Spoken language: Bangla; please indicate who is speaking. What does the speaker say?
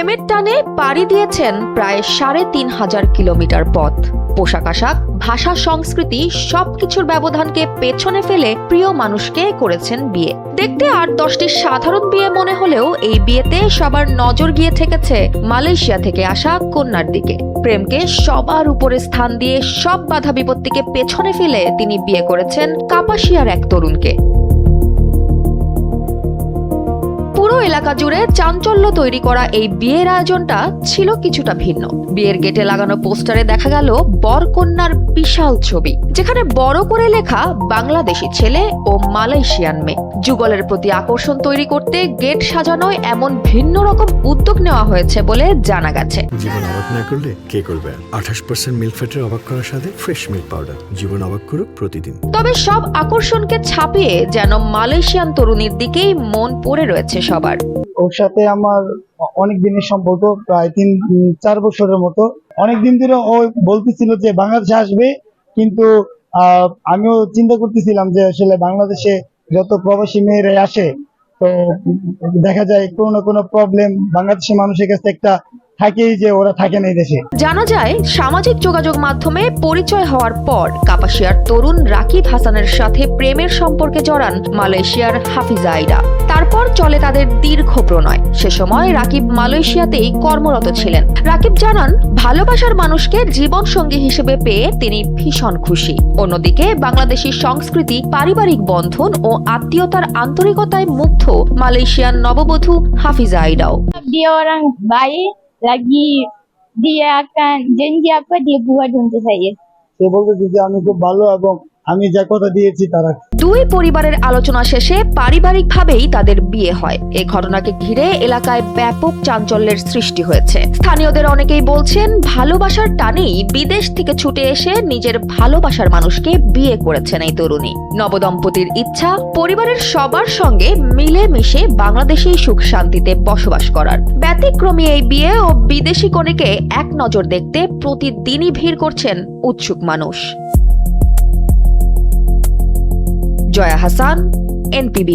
Speaker 1: প্রেমের টানে পাড়ি দিয়েছেন প্রায় ৩৫০০ কিলোমিটার পথ। পোশাক আশাক, ভাষা, সংস্কৃতি সবকিছুর ব্যবধানকে পেছনে ফেলে প্রিয় মানুষকে করেছেন বিয়ে। দেখতে ৮-১০টি সাধারণ বিয়ে মনে হলেও এই বিয়েতে সবার নজর গিয়ে ঠেকেছে মালয়েশিয়া থেকে আসা কন্যার দিকে। প্রেমকে সবার উপরে স্থান দিয়ে সব বাধা বিপত্তিকে পেছনে ফেলে তিনি বিয়ে করেছেন কাপাসিয়ার এক তরুণকে। পুরো এলাকা জুড়ে চাঞ্চল্য তৈরি করা এই বিয়ের আয়োজনটা ছিল কিছুটা ভিন্ন। বিয়ের গেটে লাগানো পোস্টারে দেখা গেল বর কন্যার বিশাল ছবি, যেখানে বড় করে লেখা বাংলাদেশি ছেলে ও মালয়েশিয়ান মেয়ে। যুগলের প্রতি আকর্ষণ তৈরি করতে গেট সাজানোয় এমন ভিন্ন রকম উদ্যোগ নেওয়া হয়েছে বলে জানা গেছে।
Speaker 2: জীবন অবাক না করলে কে করবে? 28% মিল্ক ফ্যাটের অবাক করার সাথে ফ্রেশ মিল্ক পাউডার। জীবন অবাক করুক প্রতিদিন। তবে
Speaker 1: সব আকর্ষণকে ছাপিয়ে যেন মালয়েশিয়ান তরুণীর দিকেই মন পড়ে রয়েছে সবার।
Speaker 3: ওর সাথে আমার অনেক দিনের সম্পর্ক, প্রায় 3-4 বছরের মতো। অনেকদিন ধরে ও বলতেছিল যে বাংলাদেশে আসবে, কিন্তু আমিও চিন্তা করতেছিলাম যে আসলে বাংলাদেশে যত প্রবাসী মেয়েরা আসে, তো দেখা যায় কোনো না কোনো প্রবলেম বাংলাদেশের মানুষের কাছে একটা থাকেই, যে ওরা থাকে না এই দেশে।
Speaker 1: জানা যায় সামাজিক যোগাযোগ মাধ্যমে পরিচয় হওয়ার পর কাপাসিয়ার তরুণ রাকিব হাসানের সাথে প্রেমের সম্পর্কে জড়ান মালয়েশিয়ার হাফিজা আইডা। তারপর চলে তাদের দীর্ঘ প্রণয়। সে সময় রাকিব মালয়েশিয়াতেই কর্মরত ছিলেন। রাকিব জানান, ভালোবাসার মানুষকে জীবন সঙ্গী হিসেবে পেয়ে তিনি ভীষণ খুশি। অন্যদিকে বাংলাদেশী সংস্কৃতি, পারিবারিক বন্ধন ও আত্মীয়তার আন্তরিকতায় মুগ্ধ মালয়েশিয়ান নববধূ হাফিজা আইডাও।
Speaker 4: Dia orang baik, lagi dia akan janji apa dia buat untuk saya.
Speaker 3: সে বলতেছে যে আমি খুব ভালো এবং আমি যা কথা দিয়েছি তারা।
Speaker 1: দুই পরিবারের আলোচনা শেষে পারিবারিকভাবেই তাদের বিয়ে হয়। এই ঘটনাকে ঘিরে এলাকায় ব্যাপক চাঞ্চল্যের সৃষ্টি হয়েছে। স্থানীয়দের অনেকেই বলছেন, ভালোবাসার টানেই বিদেশ থেকে ছুটে এসে নিজের ভালোবাসার মানুষকে বিয়ে করেছেন এই তরুণী। নবদম্পতির ইচ্ছা পরিবারের সবার সঙ্গে মিলেমিশে বাংলাদেশেই সুখ শান্তিতে বসবাস করার। ব্যতিক্রমী এই বিয়ে ও বিদেশি কনেকে এক নজর দেখতে প্রতিদিনই ভিড় করছেন উৎসুক মানুষ। জয়া হাসান, NPB।